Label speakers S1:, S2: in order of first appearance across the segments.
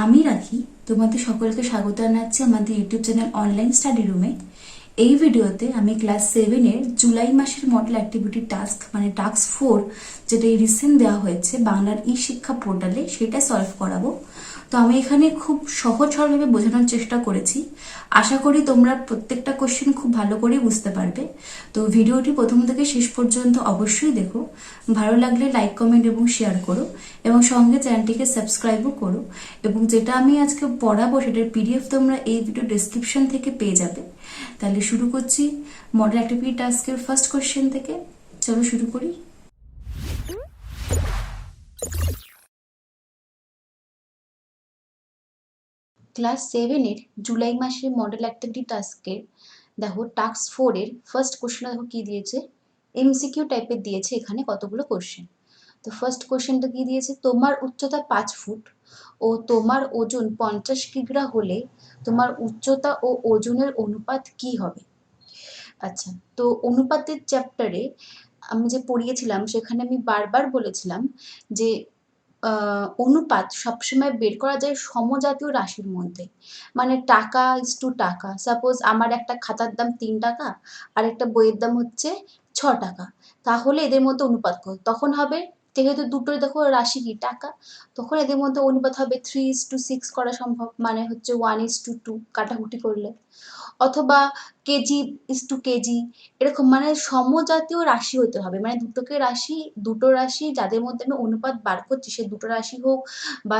S1: আমি রাখি তোমাদের সকলকে স্বাগত জানাচ্ছি আমাদের ইউটিউব চ্যানেল অনলাইন স্টাডি রুমে। এই ভিডিওতে আমি ক্লাস 7-এর জুলাই মাসের মডেল অ্যাক্টিভিটি টাস্ক মানে টাস্ক 4 যেটা এই রিসেন্ট দেওয়া হয়েছে বাংলার ই শিক্ষা পোর্টালে, সেটা সলভ করাবো। তো আমি এখানে খুব সহজ সরলভাবে বোঝানোর চেষ্টা করেছি। আশা করি তোমরা প্রত্যেকটা কোশ্চেন খুব ভালো করে বুঝতে পারবে। তো ভিডিওটি প্রথম থেকে শেষ পর্যন্ত অবশ্যই দেখো। ভালো লাগলে লাইক, কমেন্ট এবং শেয়ার করো এবং সঙ্গে চ্যানেলটিকে সাবস্ক্রাইবও করো। এবং যেটা আমি আজকে পড়াবো সেটার পিডিএফ তোমরা এই ভিডিও ডেসক্রিপশন থেকে পেয়ে যাবে। তাহলে শুরু করছি মডেল অ্যাক্টিভিটি টাস্কের ফার্স্ট কোশ্চেন থেকে। চলো শুরু করি। ক্লাস 7-এর জুলাই মাসের মডেল অ্যাক্টিভিটি টাস্কের দেখো টাস্ক 4-এর ফার্স্ট কোশ্চেনটা দেখো কি দিয়েছে, এমসিকিউ টাইপের দিয়েছে। এখানে কতগুলো কোশ্চেন। তো ফার্স্ট কোশ্চেনটা কি দিয়েছে, তোমার উচ্চতা 5 ফুট ও তোমার ওজন 50 কিগ্রা হলে তোমার উচ্চতা ও ওজনের অনুপাত কি হবে। আচ্ছা, তো অনুপাতের চ্যাপ্টারে আমি যে পড়িয়েছিলাম সেখানে আমি বারবার বলেছিলাম যে অনুপাত সবসময় বের করা যায় সমজাতীয় রাশির মধ্যে। মানে টাকা ইজ টু টাকা। সাপোজ আমার একটা খাতার দাম 3 টাকা আর একটা বইয়ের দাম হচ্ছে 6 টাকা, তাহলে এদের মধ্যে অনুপাত কত? তখন হবে, যেহেতু দুটোই দেখো রাশি কি টাকা, তখন এদের মধ্যে অনুপাত হবে 3:6 করা সম্ভব, মানে হচ্ছে 1:2 কাটাকুটি করলে। অথবা কেজি ইজ টু কেজি, এরকম মানে সমজাতীয় রাশি হতে হবে। মানে দুটো রাশি যাদের মধ্যে আমি অনুপাত বার করছি, সে দুটো রাশি হোক বা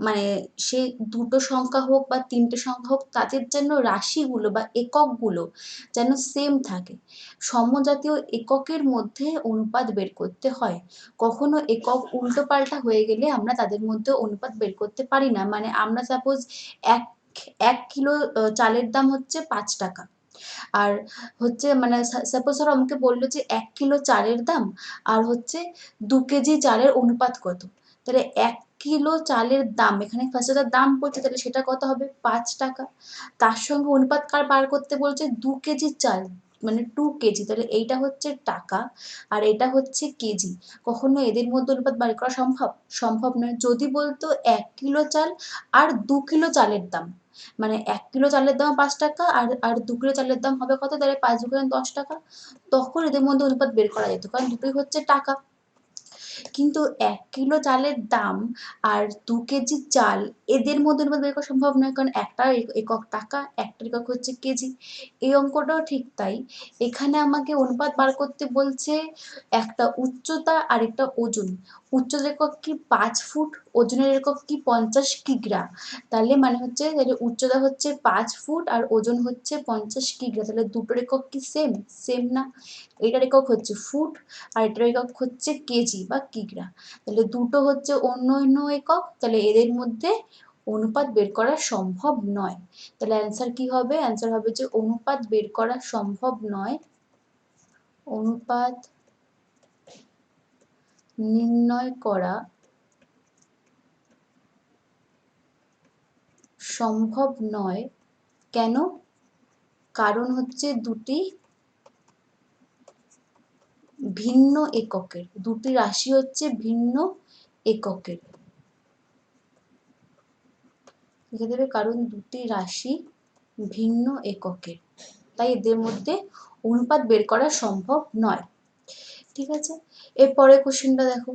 S1: মানে সে দুটো সংখ্যা হোক বা তিনটে সংখ্যা হোক, তাদের যেন রাশিগুলো বা এককগুলো যেন সেম থাকে। সমজাতীয় এককের মধ্যে অনুপাত বের করতে হয়। কখনো একক উল্টো পাল্টা হয়ে গেলে আমরা তাদের মধ্যে অনুপাত বের করতে পারি না। মানে আমরা সাপোজ এক 1 কিলো চালের দাম হচ্ছে 5 টাকা, আর হচ্ছে মানে সাপোজ ধরো আমাকে বললো যে 1 কিলো চালের দাম আর হচ্ছে 2 কেজি চালের অনুপাত কত। তাহলে 1 কিলো চালের দাম, এখানে ফার্স্টে তার দাম পড়ছে, তাহলে সেটা কত হবে 5 টাকা। তার সঙ্গে অনুপাত কার বার করতে বলছে, 2 কেজি চাল মানে 2 কেজি, তাহলে এইটা হচ্ছে টাকা আর এটা হচ্ছে কেজি। কখনো এদের মধ্যে অনুপাত বার করা সম্ভব? সম্ভব নয়। যদি বলতো 1 কিলো চাল আর 2 কিলো চালের দাম, মানে 1 কিলো চালের দাম 5 টাকা আর 2 কিলো চালের দাম হবে কত, তাহলে 5 × 10 টাকা, তখন এদের মধ্যে অনুপাত বের করা যেত, কারণ দুটোই হচ্ছে টাকা। কিন্তু 1 কিলো চালের দাম আর 2 কেজি চাল, এদের মধ্যে অনুপাত বের করা সম্ভব নয়, কারণ একটা একক টাকা, একটা একক হচ্ছে কেজি। এই অঙ্কটাও ঠিক তাই। এখানে আমাকে অনুপাত বার করতে বলছে একটা উচ্চতা আর একটা ওজন। উচ্চতার একক কি 5 ফুট, ওজনের একক কি 50 কিগ্রা। তাহলে মানে হচ্ছে, তাহলে উচ্চতা হচ্ছে 5 ফুট আর ওজন হচ্ছে 50 কিগ্রা, তাহলে দুটোর একক কি সেম? সেম না। এটার একক হচ্ছে ফুট আর এটার একক হচ্ছে কেজি বা কিগ্রা। তাহলে দুটো হচ্ছে অন্য অন্য একক, তাহলে এদের মধ্যে অনুপাত বের করা সম্ভব নয়। তাহলে অ্যান্সার কি হবে? অ্যান্সার হবে যে অনুপাত বের করা সম্ভব নয়। অনুপাত নির্ণয় করা সম্ভব নয়। কেন? কারণ হচ্ছে দুটি ভিন্ন এককের, দুটি রাশি হচ্ছে ভিন্ন এককের। লিখে দেবে, কারণ দুটি রাশি ভিন্ন এককের, তাই এদের মধ্যে অনুপাত বের করা সম্ভব নয়। ঠিক আছে, এরপরে কোশ্চেনটা দেখো,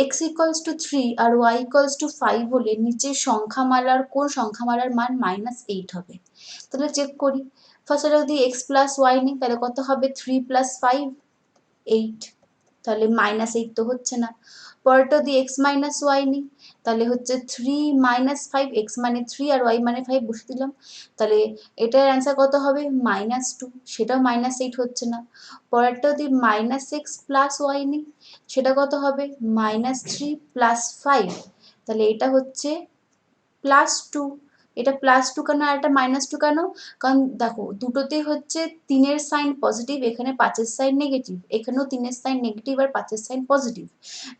S1: x=3 আর y=5 হলে নিচের সংখ্যামালার কোন সংখ্যামালার মান -8 হবে। তাহলে চেক করি। ফার্স্টে যদি x + y নিই, তাহলে কত হবে 3 + 5 8, তাহলে -8 তো হচ্ছে না। পরেরটা যদি x - y নিই, তাহলে হচ্ছে 3 - 5, x মানে 3 আর y মানে 5 বসে দিলাম, তাহলে এটার অ্যান্সার কত হবে -2, সেটাও -8 হচ্ছে না। পরেরটা যদি -x + y নিই, সেটা কত হবে -3 + 5, তাহলে এটা হচ্ছে +2, এটা +2 কেন আর এটা -2 কেন? কারণ দেখো দুটোতেই হচ্ছে 3 এর সাইন পজিটিভ, এখানে 5 এর সাইন নেগেটিভ, এখানেও 3 এর সাইন নেগেটিভ আর 5 এর সাইন পজিটিভ।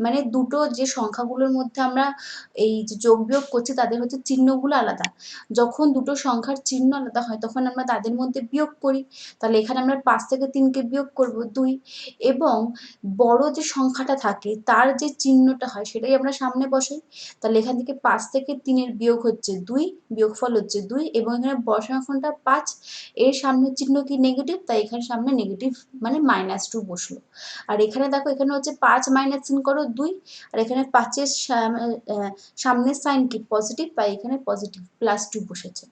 S1: মানে দুটো যে সংখ্যাগুলোর মধ্যে আমরা এই যে যোগ বিয়োগ করছি তাদের হচ্ছে চিহ্নগুলো আলাদা। যখন দুটো সংখ্যার চিহ্ন আলাদা হয় তখন আমরা তাদের মধ্যে বিয়োগ করি। তাহলে এখানে আমরা 5 থেকে 3 কে বিয়োগ করব 2, এবং বড় যে সংখ্যাটা থাকে তার যে চিহ্নটা হয় সেটাই আমরা সামনে বসাই। তাহলে এখান থেকে 5 থেকে 3 এর বিয়োগ হচ্ছে 2, বিয়োগফল হচ্ছে 2, এবং এখানে বড় সংখ্যাটা 5, এর সামনের চিহ্ন কি নেগেটিভ, তাই এখানে সামনে নেগেটিভ মানে -2 বসলো। আর এখানে দেখো এখানে হচ্ছে 5 মাইনাস চিহ্ন করো 2, আর এখানে 5 এর সামনের সাইন কি পজিটিভ, তাই এখানে পজিটিভ +2 বসেছে।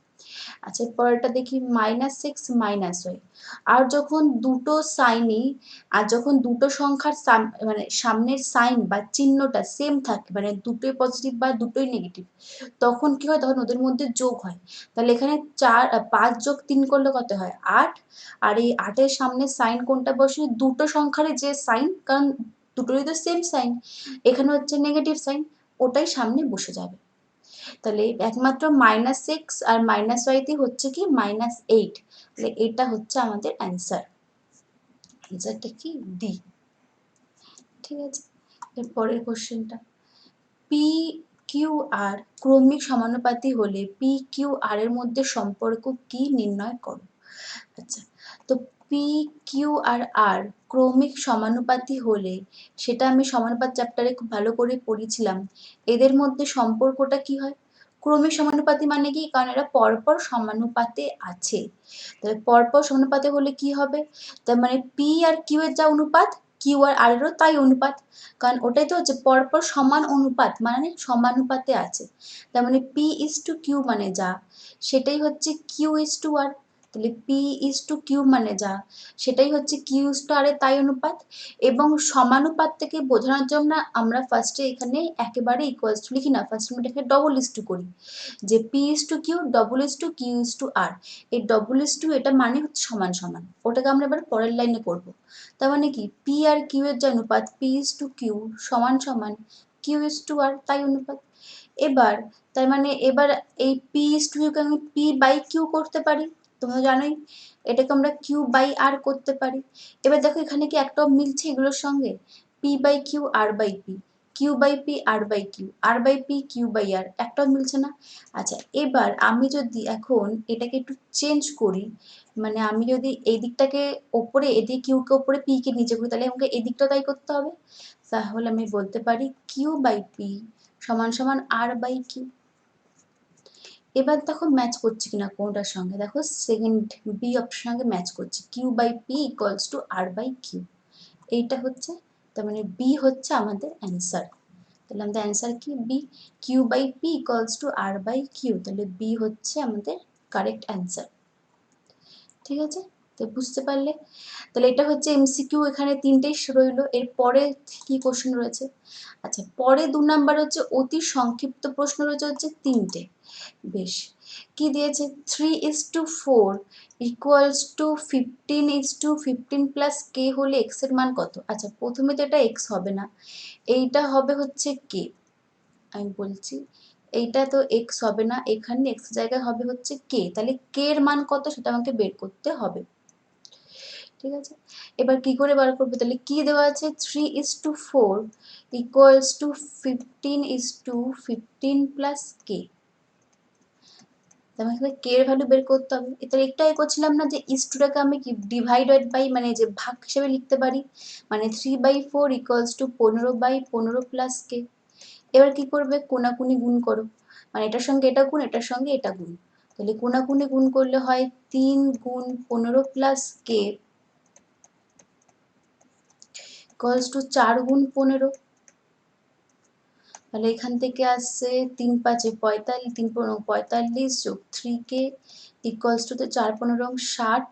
S1: আচ্ছা পরেরটা দেখি -6 -y। আর যখন দুটো সাইনই আর যখন দুটো সংখ্যার মানে সামনের সাইন বা চিহ্নটা সেম থাকে, মানে দুটোই পজিটিভ বা দুটোই নেগেটিভ, তখন কি হয়, তখন ওদের মধ্যে যোগ হয়। তাহলে এখানে 5 যোগ 3 করলে কত হয় 8, আর এই 8 এর সামনে সাইন কোনটা বসে, দুটো সংখ্যারই যে সাইন, কারণ দুটোরই তো সেম সাইন, এখানে হচ্ছে নেগেটিভ সাইন, ওটাই সামনে বসে যাবে। তাহলে একমাত্র -6 আর -y তে হচ্ছে কি -8, তাহলে এটা হচ্ছে আমাদের অ্যান্সার। অ্যান্সারটা কি ডি। ঠিক আছে, এর পরের কোশ্চেনটা, পি কিউ আর ক্রমিক সমানুপাতি হলে পি কিউ আর এর মধ্যে সম্পর্ক কি নির্ণয় করো। আচ্ছা, তো পি কিউ আর আর ক্রমিক সমানুপাতি হলে, সেটা আমি সমানুপাত চ্যাপ্টারে খুব ভালো করে পড়েছিলাম, এদের মধ্যে সম্পর্কটা কি হয়, ক্রমিক সমানুপাতি মানে কি, কারণ এরা পরপর সমানুপাতে আছে। তাহলে পরপর সমানুপাতে হলে কি হবে, তার মানে পি আর কিউ এর যা অনুপাত, কিউ আর আর এরও তাই অনুপাত, কারণ ওটাই তো হচ্ছে পরপর সমান অনুপাত মানে সমানুপাতে আছে। তার মানে পি ইজ টু কিউ মানে যা, সেটাই হচ্ছে কিউ ইজ টু আর। তাহলে পি ইজ টু কিউ মানে যা, সেটাই হচ্ছে কিউ ইজ টু আর এর তাই অনুপাত। এবং সমানুপাত থেকে বোঝানোর জন্য আমরা ফার্স্টে এখানে একেবারে ইকুয়ালস টু লিখি না, ফার্স্ট আমরা এখানে ডবল ইজ টু করি, যে P is to Q double is to Q is to R. এই ডবল ইজ টু এটা মানে হচ্ছে সমান সমান, ওটাকে আমরা এবার পরের লাইনে করব। তার মানে কি, পি আর কিউ এর যে অনুপাত পি ইজ টু কিউ সমান সমান কিউ ইজ টু আর, তাই অনুপাত। এবার তার মানে এবার এই পি ইজ টু কিউকে আমি পি বাই কিউ করতে পারি, তোমরা জানোই এটাকে আমরা কিউ বাই আর করতে পারি। এবার দেখো এখানে কি একটাও মিলছে এগুলোর সঙ্গে, P by Q R by P, Q by P R by Q, R by P Q by R, একটাও মিলছে না। আচ্ছা এবার আমি যদি এখন এটাকে একটু চেঞ্জ করি, মানে আমি যদি এই দিকটাকে ওপরে, এদিকে কিউকে ওপরে পি কে নিচে করি, তাহলে আমাকে এই দিকটা তাই করতে হবে। তাহলে আমি বলতে পারি কিউ বাই পি সমান সমান আর বাই কিউ। এবার দেখো ম্যাচ করছে কিনা কোনটার সঙ্গে, দেখো সেকেন্ড বি অপশন সঙ্গে ম্যাচ করছে, Q by P equals to R by Q, এইটা হচ্ছে, তার মানে বি হচ্ছে আমাদের অ্যান্সার। তাহলে আমাদের অ্যান্সার কি B, Q by P equals to R by Q, তাহলে বি হচ্ছে আমাদের কারেক্ট অ্যান্সার। ঠিক আছে, তো বুঝতে পারলে। তাহলে এটা হচ্ছে এমসিকিউ, এখানে তিনটেই রইলো। এর পরে কি কোশ্চেন রয়েছে, আচ্ছা পরে 2 নাম্বার হচ্ছে অতি সংক্ষিপ্ত প্রশ্ন রয়েছে হচ্ছে 3টে। বেশ, কি দিয়েছে, 3:4 ইকুয়ালস টু 15:15 প্লাস কে হলে এক্স এর মান কত। আচ্ছা প্রথমে তো এটা এক্স হবে না, এইটা হবে হচ্ছে কে, আমি বলছি এইটা তো এক্স হবে না, এখানে এক্স জায়গায় হবে হচ্ছে কে, তাহলে কে এর মান কত সেটা আমাকে বের করতে হবে। ঠিক আছে, এবার কি করে বার করবো, তাহলে কি দেওয়া আছে 3:4 ইকুয়ালস টু 15:15 প্লাস কে, আমাকে কে এর ভ্যালু বের করতে হবে। তাহলে একটাই করছিলাম না যে ইস্টুটাকে আমি কি ডিভাইডেড বাই মানে যে ভাগ হিসেবে লিখতে পারি, মানে 3/4 ইকুয়ালস টু 15/15 প্লাস কে। এবার কি করবে, কোনাকুনি গুণ করো, মানে এটার সঙ্গে এটা গুণ, এটার সঙ্গে এটা গুণ, তাহলে কোনাকুনি গুণ করলে হয় 3 গুণ 15 প্লাস কে ইকুয়ালস টু 4 গুণ 15। তাহলে এখান থেকে আসছে 3 5 45, 3 15 45 যোগ 3k ইকুয়ালস টু 4 15 60।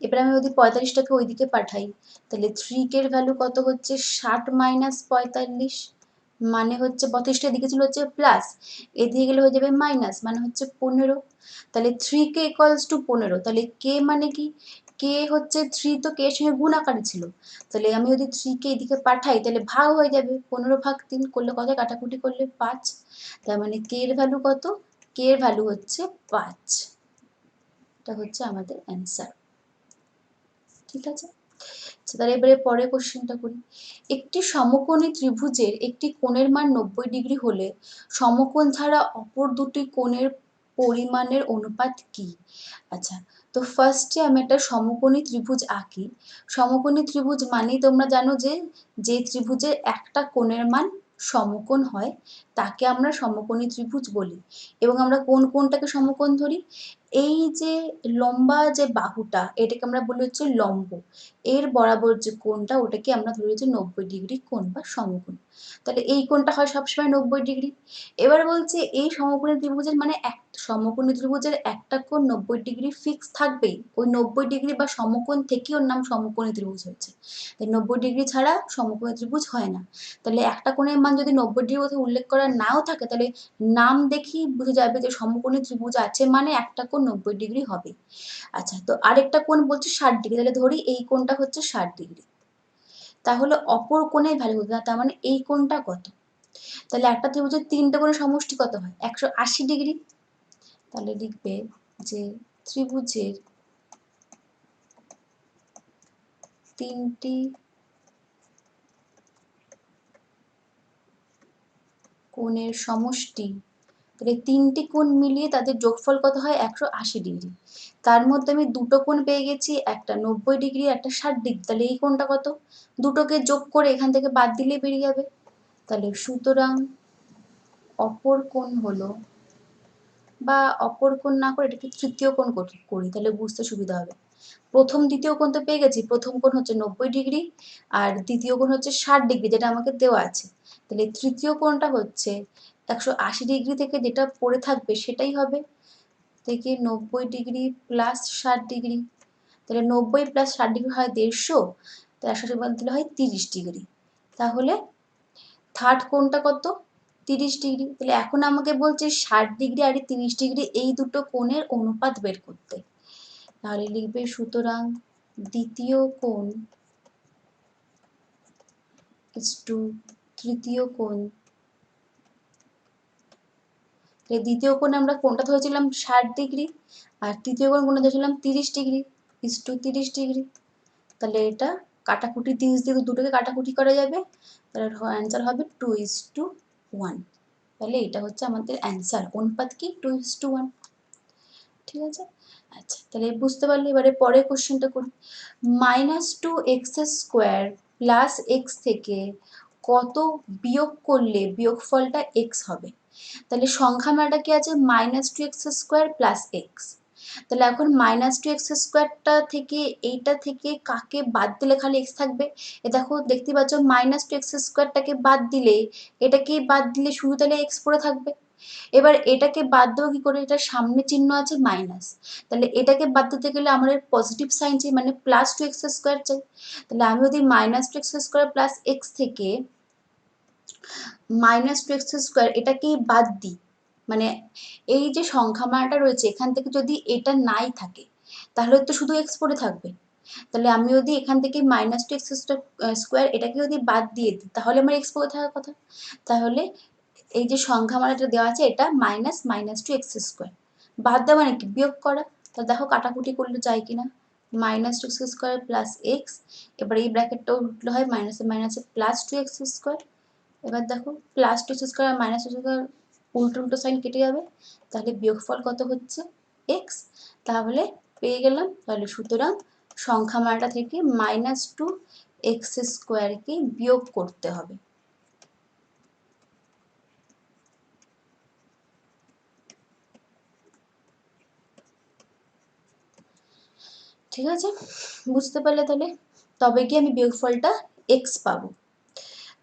S1: এবার আমি যদি 45টাকে ওইদিকে পাঠাই, তাহলে 3k এর ভ্যালু কত হচ্ছে 60 মাইনাস 45, মানে হচ্ছে 32টা দিকে ছিল হচ্ছে প্লাস, এদিকে গেলে হয়ে যাবে মাইনাস, মানে হচ্ছে 15। তাহলে 3k ইকুয়ালস টু 15, তাহলে k মানে কি, k হচ্ছে 3 তো k এর সঙ্গে গুণ আকারে ছিল, তাহলে আমি যদি 3k এদিকে পাঠাই তাহলে ভাগ হয়ে যাবে, 15 ভাগ 3 করলে কত, কাটাকুটি করলে 5, তার মানে k এর ভ্যালু কত কে এর ভ্যালু হচ্ছে 5। এটা হচ্ছে আমাদের অ্যান্সার। ঠিক আছে, তাহলে এবারে পরের কোশ্চেনটা করি। একটি সমকোণী ত্রিভুজের একটি কোণের মান 90 ডিগ্রি হলে সমকোণ ছাড়া অপর দুটি কোণের পরিমাণের অনুপাত কি? আচ্ছা, তো ফার্স্টে আমি একটা সমকোণী ত্রিভুজ আঁকি। সমকোণী ত্রিভুজ মানেই তোমরা জানো যে ত্রিভুজের একটা কোণের মান সমকোণ হয় তাকে আমরা সমকোণী ত্রিভুজ বলি। এবং আমরা কোন কোণটাকে সমকোণ ধরি? এই যে লম্বা যে বাহুটা এটাকে আমরা বলি হচ্ছে লম্ব, এর বরাবর যে কোণটা ওটাকে আমরা ধরি হচ্ছে 90 ডিগ্রি কোণ বা সমকোণ। তাহলে এই কোণটা হয় সবসময় 90 ডিগ্রি। এবার বলছে এই সমকোণী ত্রিভুজের মানে সমকোণী ত্রিভুজের একটা কোণ 90 ডিগ্রি ফিক্স থাকবেই, ওই 90 ডিগ্রি বা সমকোণ থেকেই ওর নাম সমকোণী ত্রিভুজ হয়েছে। তাই 90 ডিগ্রি ছাড়া সমকোণী ত্রিভুজ হয় না। তাহলে একটা কোণের মান যদি 90 ডিগ্রি কোথাও উল্লেখ করা নাও থাকে তাহলে নাম দেখেই বুঝে যাবে যে সমকোণী ত্রিভুজ আছে মানে একটা কোণ 90 ডিগ্রি হবে। আচ্ছা, তো আরেকটা কোণ বলছে 60 ডিগ্রি, তাহলে ধরি এই কোণটা হচ্ছে 60 ডিগ্রি। তাহলে অপর কোণের ভ্যালু কত? তার মানে এই কোণটা কত? তাহলে একটা ত্রিভুজের তিনটে কোণের সমষ্টি কত হয়? 180 ডিগ্রি। তাহলে লিখবে যে ত্রিভুজের তিনটি কোণের সমষ্টি, তাহলে তিনটি কোণ মিলিয়ে তাদের যোগফল কত হয়? 180 ডিগ্রি। তার মধ্যে আমি দুটো কোণ পেয়ে গেছি, একটা 90 ডিগ্রি একটা 60 ডিগ্রি। তাহলে এই কোণটা কত? দুটোকে যোগ করে এখান থেকে বাদ দিলে বেরিয়ে যাবে। তাহলে সুতরাং অপর কোণ হলো, বা অপর কোণ না করে এটাকে তৃতীয় কোণ করি তাহলে বুঝতে সুবিধা হবে। প্রথম দ্বিতীয় কোণ তো পেয়ে গেছি, প্রথম কোণ হচ্ছে 90 ডিগ্রি আর দ্বিতীয় কোণ হচ্ছে 60 ডিগ্রি যেটা আমাকে দেওয়া আছে। তাহলে তৃতীয় কোণটা হচ্ছে 180 ডিগ্রি থেকে যেটা পড়ে থাকবে সেটাই হবে থেকে 90 ডিগ্রি প্লাস 60 ডিগ্রি। তাহলে 90 প্লাস 60 ডিগ্রি হয় 150, তাহলে 180 বাদ দিলে হয় 30 ডিগ্রি। তাহলে থার্ড কোণটা কত? 30 ডিগ্রি। তাহলে এখন আমাকে বলছে 60 ডিগ্রি আর 30 ডিগ্রি এই দুটো কোণের অনুপাত বের করতে। তাহলে লিখবে সুতরাং দ্বিতীয় কোণ ইজ টু তৃতীয় কোণ। তাহলে দ্বিতীয় কোণ আমরা কোণটা ধরেছিলাম 60 ডিগ্রি আর তৃতীয় কোণ কোণটা ধরেছিলাম 30 ডিগ্রি ইজ টু 30 ডিগ্রি। তাহলে এটা কাটাকুটি 30 দিয়ে দুটোকে কাটাকুটি করা যাবে, তাহলে অ্যান্সার হবে 2:1। তাহলে এটা হচ্ছে আমাদের অ্যান্সার। অনুপাত কি? 2:1। ঠিক আছে, আচ্ছা তাহলে বুঝতে পারলে। এবারে পরের কোশ্চেনটা করি। -2x² প্লাস x থেকে কত বিয়োগ করলে বিয়োগফলটা x হবে? তাহলে সংখ্যা মানটা কি আছে? -2x² plus x। তাহলে এখন -2x² থেকে এইটা থেকে কাকে বাদ দিলে খালি x থাকবে? এ দেখো দেখতে পাচ্ছ -2x² বাদ দিলে এটাকেই বাদ দিলে শুধু তাহলে x পড়ে থাকবে। এবার এটাকে বাদ দেবো কি করে? এটার সামনে চিহ্ন আছে মাইনাস, তাহলে এটাকে বাদ দিতে গেলে আমাদের পজিটিভ সাইন চাই মানে +2x² চাই। তাহলে আমি যদি -2x² প্লাস x থেকে -2x² এটাকেই বাদ দিই, মানে এই যে সংখ্যা মানটা রয়েছে এখান থেকে যদি এটা নাই থাকে তাহলে তো শুধু x পড়ে থাকবে। তাহলে আমি যদি এখান থেকে -2x² এটাকে যদি বাদ দিয়ে দিই তাহলে আমার x পড়ে থাকার কথা। তাহলে এই যে সংখ্যা মানটা দেওয়া আছে এটা -2x²। বাদ দেওয়া মানে কি? বিয়োগ করা। তাহলে দেখো কাটাকুটি করলে যায় কিনা। -2x² প্লাস x, এবার এই ব্র্যাকেটটা উঠলে হয় মাইনাসে মাইনাসে +2x²। এবার দেখো +2x² আর -2x² উল্টো উল্টো সাইন কেটে যাবে, তাহলে বিয়োগফল কত হচ্ছে? x। তাহলে পেয়ে গেলাম। তাহলে সুতরাং সংখ্যা মানটা থেকে -2x² কে বিয়োগ করতে হবে। ঠিক আছে, বুঝতে পারলে তাহলে? তবে কি আমি বিয়োগফলটা x পাবো।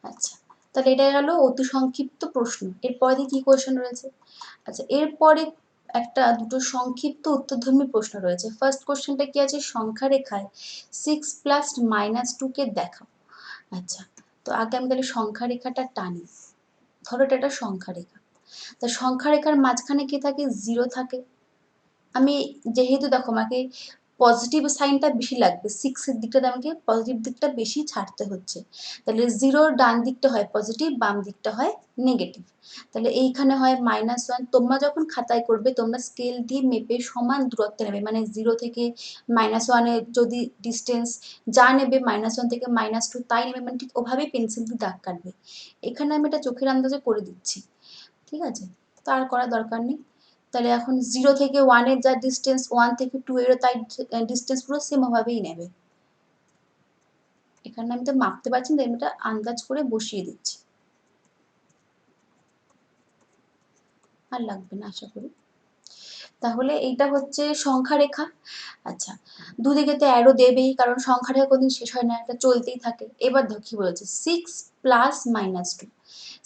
S1: আচ্ছা, তাহলে এটা গেল অতি সংক্ষিপ্ত প্রশ্ন। এরপরে কি কোয়েশ্চেন রয়েছে? আচ্ছা, এরপরে দুটো সংক্ষিপ্ত উত্তরধর্মী প্রশ্ন রয়েছে। ফার্স্ট কোশ্চেনটা কি আছে? সংখ্যা রেখায় 6 প্লাস -2 কে দেখাও। আচ্ছা, তো আগে আমি তাহলে সংখ্যা রেখাটা টানি। ধরো এটা একটা সংখ্যা রেখা, তা সংখ্যা রেখার মাঝখানে কি থাকে? 0 থাকে। আমি যেহেতু দেখো আমাকে পজিটিভ সাইনটা বেশি লাগবে, 6-এর দিকটাতে আমাকে পজিটিভ দিকটা বেশি ছাড়তে হচ্ছে। তাহলে 0-র ডান দিকটা হয় পজিটিভ, বাম দিকটা হয় নেগেটিভ। তাহলে এইখানে হয় -1। তোমরা যখন খাতায় করবে তোমরা স্কেল দিয়ে মেপে সমান দূরত্বে নেবে, মানে 0 থেকে -1-এর যদি ডিস্টেন্স যা নেবে, -1 থেকে -2 তাই নেবে, মানে ঠিক ওভাবেই পেন্সিল দিয়ে দাগ কাটবে। এখানে আমি এটা চোখের আন্দাজে করে দিচ্ছি, ঠিক আছে, তার করার দরকার নেই। তাহলে এখন 0 থেকে 1-এর যা ডিস্টেন্স, 1 থেকে 2-এরও তাই ডিস্টেন্স পুরো সেম ওভাবেই নেবে। এখানে আমি তো মাপতে পারছি না, এটা আন্দাজ করে বসিয়ে দিচ্ছি, আর লাগবে না আশা করি। তাহলে এইটা হচ্ছে সংখ্যা রেখা। আচ্ছা, দুদিকে তো অ্যারো দেবেই, কারণ সংখ্যা রেখা কোনদিন শেষ হয় না, এটা চলতেই থাকে। এবার দেখো কি বলেছে, 6 + -2।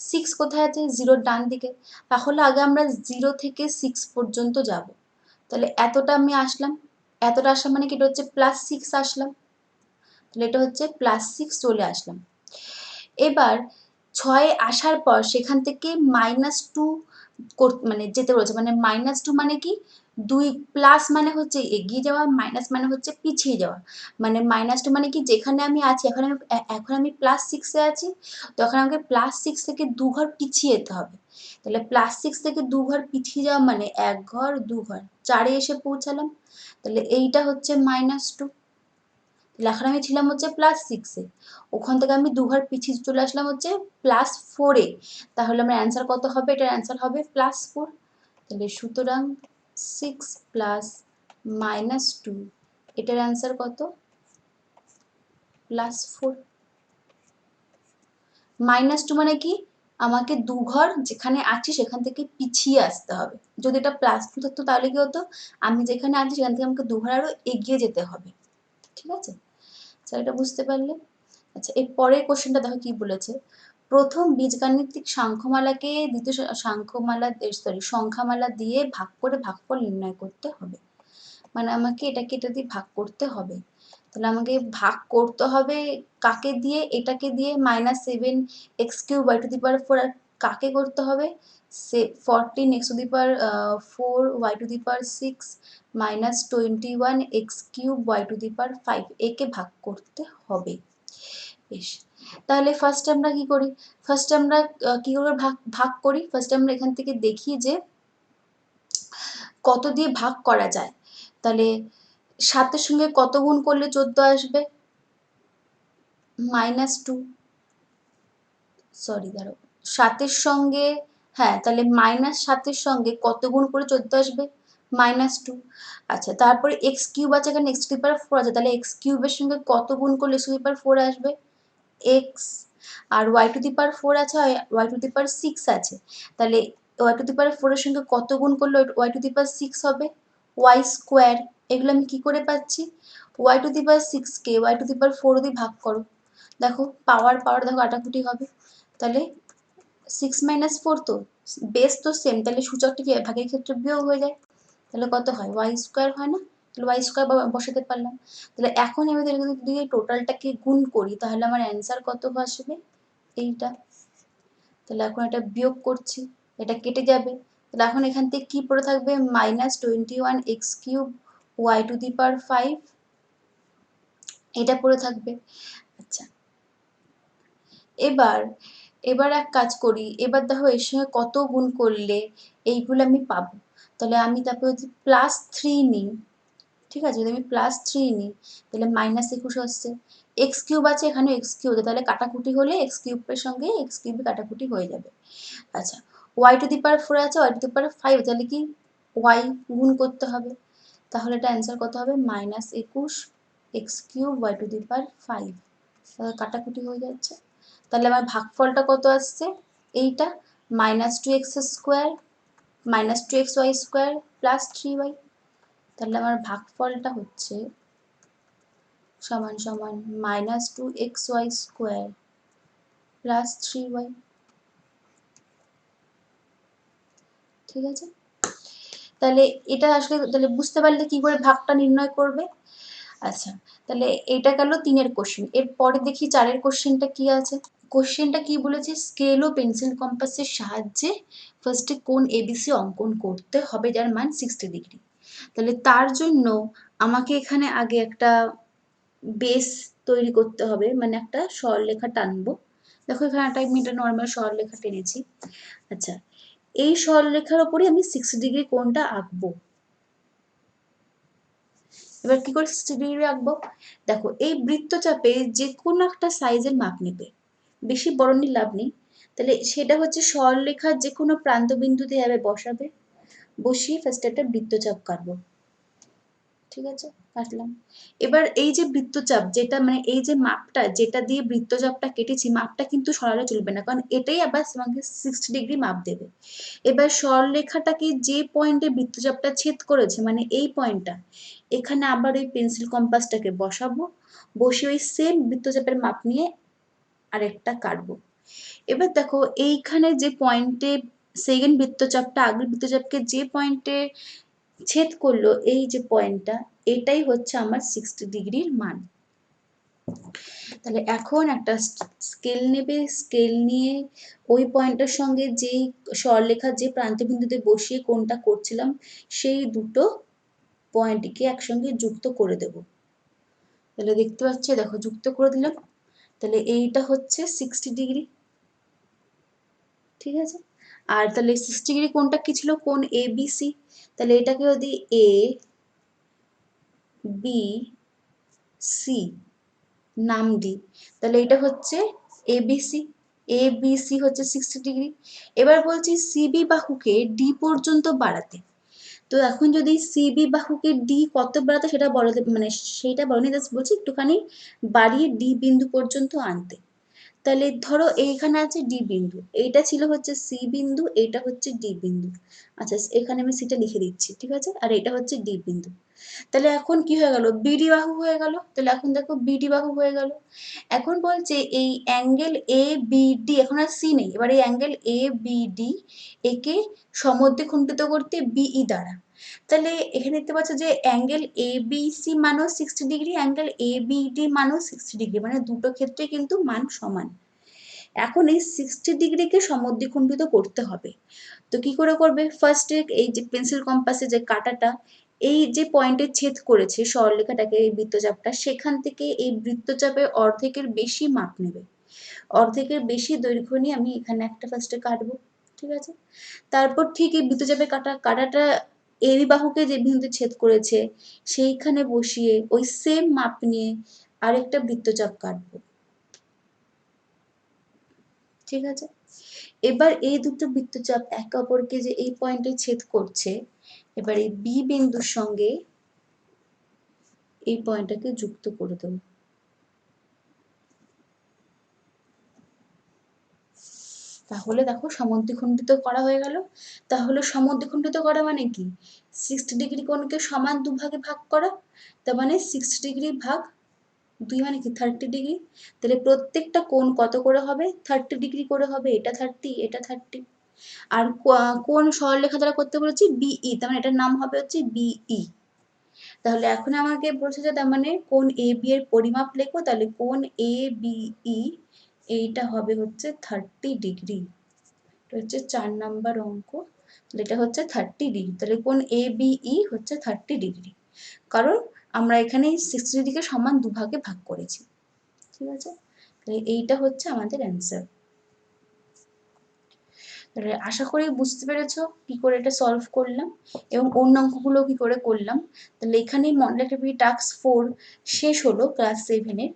S1: 6 কোথায় আছে? 0-র ডান দিকে। তাহলে আগে আমরা 0 থেকে 6 পর্যন্ত যাব। তাহলে এতটা আমি আসলাম, এতটা আসলাম মানে কি, এটা হচ্ছে +6 আসলাম। তাহলে এটা হচ্ছে +6 চলে আসলাম। এবার 6 আসার পর সেখান থেকে -2 মানে যেতে বলেছে, মানে -2 মানে কি, 2 প্লাস মানে হচ্ছে এগিয়ে যাওয়া, মাইনাস মানে হচ্ছে পিছিয়ে যাওয়া। মানে -2 মানে কি, যেখানে আমি আছি এখন আমি +6-এ আছি, তখন আমাকে +6 থেকে 2 ঘর পিছিয়ে যেতে হবে। তাহলে +6 থেকে 2 ঘর পিছিয়ে যাওয়া মানে 1 ঘর 2 ঘর, 4-এ এসে পৌঁছালাম। তাহলে এইটা হচ্ছে -2। এখন আমি ছিলাম হচ্ছে +6-এ, ওখান থেকে আমি 2 ঘর পিছিয়ে চলে আসলাম হচ্ছে +4-এ। তাহলে আমার অ্যান্সার কত হবে? এটার অ্যান্সার হবে +4। তাহলে সুতরাং 6 + -2, এটার অ্যান্সার কত? +4। -2 মানে কি, আমাকে 2 ঘর যেখানে আছি সেখান থেকে পিছিয়ে আসতে হবে। যদি এটা +2 থাকতো তাহলে কি হতো, আমি যেখানে আছি সেখান থেকে আমাকে 2 ঘর আরো এগিয়ে যেতে হবে, ঠিক আছে? আচ্ছা, এটা বুঝতে পারলে? আচ্ছা, এর পরের কোশ্চেনটা দেখো কি বলেছে, প্রথম বীজগাণিতিক সাংখ্যমালাকে দ্বিতীয় সংখ্যামালা দিয়ে ভাগ করে ভাগফল নির্ণয় করতে হবে। মানে আমাকে এটাকে এটা দিয়ে ভাগ করতে হবে। তাহলে আমাকে ভাগ করতে হবে কাকে দিয়ে? এটাকে দিয়ে, -7x³ y⁴, আর কাকে করতে হবে? 14x⁴ y⁻21x³ y⁵, একে ভাগ করতে হবে। বেশ, তাহলে ফার্স্ট আমরা কি করি? ফার্স্ট আমরা কি করে ভাগ করি? ফার্স্ট আমরা এখান থেকে দেখি যে কত দিয়ে ভাগ করা যায়। তাহলে 7-এর সঙ্গে কত গুণ করলে 14 আসবে? -2। সরি, দাঁড়াও, 7-এর সঙ্গে, হ্যাঁ, তাহলে -7-এর সঙ্গে কত গুণ করে 14 আসবে? -2। আচ্ছা, তারপরে x³ আছে, এখানে x⁴ আছে, তাহলে x³ এর সঙ্গে কত গুণ করলে x⁴ আসবে? x। আর y⁴ আছে, y⁴ আছে, তাহলে y⁴ এর সঙ্গে কত গুণ করলে y⁴ হবে? y²। এগুলো আমি কি করে পাচ্ছি? y⁴ কে y⁴ দিয়ে ভাগ করো, দেখো পাওয়ার দেখো কাটাকুটি হবে। তাহলে 6 - 4 তো বেস তো সেম, তাহলে সূচকটা কি ভাগের ক্ষেত্রে বিয়োগ হয়ে যায়, তাহলে কত হয়? y² হয় না? তাহলে y² বসাতে পারলাম। তাহলে এখন আমি যদি টোটালটাকে গুণ করি তাহলে আমার অ্যান্সার কত আসবে? এইটা। তাহলে এখন এটা বিয়োগ করছি, এটা কেটে যাবে। তাহলে এখন এখান থেকে কি পড়ে থাকবে? -21x³ y⁵, এটা পড়ে থাকবে। আচ্ছা, এবার এক কাজ করি, এবার দেখো এর সঙ্গে কত গুণ করলে এইগুলো আমি পাবো। তাহলে আমি তারপরে যদি +3 নিই, ঠিক আছে, যদি আমি +3 নিই তাহলে -21 আসছে। x³ আছে, এখানে x³ আছে, তাহলে কাটাকুটি হলে x³ এর সঙ্গে x³ কাটাকুটি হয়ে যাবে। আচ্ছা, y⁴ আছে, y⁵, তাহলে কি y গুণ করতে হবে। তাহলে এটা অ্যান্সার কত হবে? -21 x³ y⁵, কাটাকুটি হয়ে যাচ্ছে। তাহলে আমার ভাগফলটা কত আসছে? এইটা, -2x² -2xy² +3y। তাহলে আমার ভাগফলটা হচ্ছে সমান সমান -2xy² +3y। ঠিক আছে, তাহলে এটা আসলে তাহলে বুঝতে পারলে কি করে ভাগটা নির্ণয় করবে। আচ্ছা, তাহলে এটা গেল 3-এর কোশ্চেন। এরপরে দেখি 4-এর কোশ্চেনটা কি আছে। কোশ্চেনটা কি বলেছে, স্কেল ও পেন্সিল কম্পাসের সাহায্যে ফার্স্টে কোণ ABC অঙ্কন করতে হবে যার মান 60 ডিগ্রি। তাহলে তার জন্য আমাকে এখানে আগে একটা বেস তৈরি করতে হবে, মানে একটা সরলরেখা টানবো। দেখো এখানে একটা আমি একটা নর্মাল সরলরেখা টেনেছি। আচ্ছা, এই সরলরেখার ওপরে আমি 60 ডিগ্রি কোণটা আঁকবো। এবার কি করে 60 ডিগ্রি আঁকবো? দেখো এই বৃত্তচাপে যে কোনো একটা সাইজের মাপ নেবে, বেশি বড় নিয়ে লাভ নেই। তাহলে সেটা হচ্ছে সরলরেখার যে কোনো প্রান্ত বিন্দুতে যাবে বসাবে, বসিয়ে ফার্স্টে একটা বৃত্তচাপ কাটবো। ঠিক আছে, কাটলাম। এবার এই যে বৃত্তচাপ, যেটা মানে এই যে মাপটা যেটা দিয়ে বৃত্তচাপটা কেটেছি, মাপটা কিন্তু সরালে চলবে না, কারণ এটাই আবার আমাকে 60 ডিগ্রি মাপ দেবে। এবার সরলরেখাটাকে যে পয়েন্টে বৃত্তচাপটা ছেদ করেছে, মানে এই পয়েন্টটা, এখানে আবার ওই পেন্সিল কম্পাসটাকে বসাবো, বসিয়ে ওই সেম বৃত্তচাপের মাপ নিয়ে আরেকটা কাটবো। এবার দেখো এইখানে যে পয়েন্টে সেকেন্ড বৃত্তচাপটা আগের বৃত্তচাপকে যে পয়েন্টে ছেদ করলো, এই যে পয়েন্টটা, এটাই হচ্ছে আমার 60 ডিগ্রির মান। তাহলে এখন একটা স্কেল নেবে, স্কেল নিয়ে ওই পয়েন্টের সঙ্গে যেই সরলরেখার যে প্রান্তবিন্দুতে বসিয়ে কোণটা করছিলাম, সেই দুটো পয়েন্টকে একসঙ্গে যুক্ত করে দেব। তাহলে দেখতে পাচ্ছ, দেখো যুক্ত করে দিলাম। তাহলে এইটা হচ্ছে 60 ডিগ্রি। ঠিক আছে, আর তাহলে 60 ডিগ্রি কোণটা কি ছিল? কোণ এ বি সি। তাহলে এটাকে যদি এ বি সি নাম দিই, তাহলে এটা হচ্ছে এবিসি। এবিসি হচ্ছে 60 ডিগ্রি। এবার বলছি সিবি বাহুকে ডি পর্যন্ত বাড়াতে। তো এখন যদি সিবি বাহুকে ডি কত বাড়াতে সেটা বলতে, মানে সেইটা বলনি, জাস্ট বলছি একটুখানি বাড়িয়ে ডি বিন্দু পর্যন্ত আনতে। তাহলে ধরো এইখানে আছে ডি বিন্দু, এইটা ছিল হচ্ছে সি বিন্দু, এইটা হচ্ছে ডি বিন্দু। আচ্ছা, এখানে আমি সিটা লিখে দিচ্ছি, ঠিক আছে, আর এটা হচ্ছে ডি বিন্দু। তাহলে এখন কি হয়ে গেল? বিডি বাহু হয়ে গেল। তাহলে এখন দেখো বিডি বাহু হয়ে গেল। এখন বলছে এই অ্যাঙ্গেল এ বিডি, এখন আর সি নেই, এবার এই অ্যাঙ্গেল এ বিডি একে সমদ্বিখণ্ডিত করতে বিই দ্বারা। তাহলে এখানে দেখতে পাচ্ছ যে অ্যাঙ্গেল এ বি সি মানও 60 ডিগ্রি, অ্যাঙ্গেল এ বিডি মানও 60 ডিগ্রি, মানে দুটো ক্ষেত্রে কিন্তু মান সমান। এখন এই 60 ডিগ্রিকে সমদ্বিখণ্ডিত করতে হবে। তো কি করে করবে? ফার্স্টে এই যে পেন্সিল কম্পাসে যে কাঁটাটা এই যে পয়েন্টে ছেদ করেছে সরলরেখাটাকে, এই বৃত্তচাপটা, সেখান থেকে এই বৃত্তচাপের অর্ধেকের বেশি মাপ নেবে, অর্ধেকের বেশি দৈর্ঘ্য নিয়ে আমি এখানে একটা ফার্স্টে কাটবো। ঠিক আছে, তারপর ঠিক এই বৃত্তচাপের কাঁটাটা এই বাহুকে যে বিন্দুতে ছেদ করেছে সেইখানে বসিয়ে ওই সেম মাপ নিয়ে আরেকটা বৃত্তচাপ কাটবো। ঠিক আছে, এবার এই দুটো বৃত্তচাপ একে অপরকে যে এই পয়েন্টে ছেদ করছে, এবার এই বি বিন্দুর সঙ্গে এই পয়েন্টটাকে যুক্ত করে দেবো। তাহলে দেখো সমদ্বিখণ্ডিত করা হয়ে গেল। তাহলে সমদ্বিখণ্ডিত করা মানে কি? 60 ডিগ্রি কোণকে সমান দুভাগে ভাগ করা। তার মানে 60 ডিগ্রি ভাগ 2 মানে কি 30 ডিগ্রি। তাহলে প্রত্যেকটা কোণ কত করে হবে? 30 ডিগ্রি করে হবে। এটা 30, এটা 30। আর কোন সরলরেখা দ্বারা করতে বলেছি? বিই, তার মানে এটার নাম হবে হচ্ছে বিই। তাহলে এখন আমাকে বলছে যে তার মানে কোণ এ বি এর পরিমাপ লেখো। তাহলে কোণ এ বিই এইটা হবে হচ্ছে 30 ডিগ্রি। এটা হচ্ছে 4 নাম্বার অঙ্ক। তাহলে এটা হচ্ছে 30 ডিগ্রি। তাহলে কোণ এ বিই হচ্ছে 30 ডিগ্রি, কারণ আমরা এখানে 60 ডিগ্রিকে সমান দুভাগে ভাগ করেছি। ঠিক আছে, তাহলে এইটা হচ্ছে আমাদের অ্যান্সার। আশা করি বুঝতে পেরেছো কি করে এটা সলভ করলাম এবং অন্য অঙ্কগুলো কি করে করলাম। তাহলে এখানেই মডেল অ্যাক্টিভিটি টাস্ক 4 শেষ হলো ক্লাস 7-এর।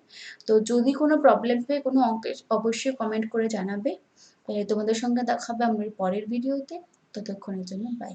S1: তো যদি কোনো প্রবলেম হয় কোনো অঙ্কের, অবশ্যই কমেন্ট করে জানাবে। তোমাদের সঙ্গে দেখা হবে আমার পরের ভিডিওতে। ততক্ষণের জন্য বাই।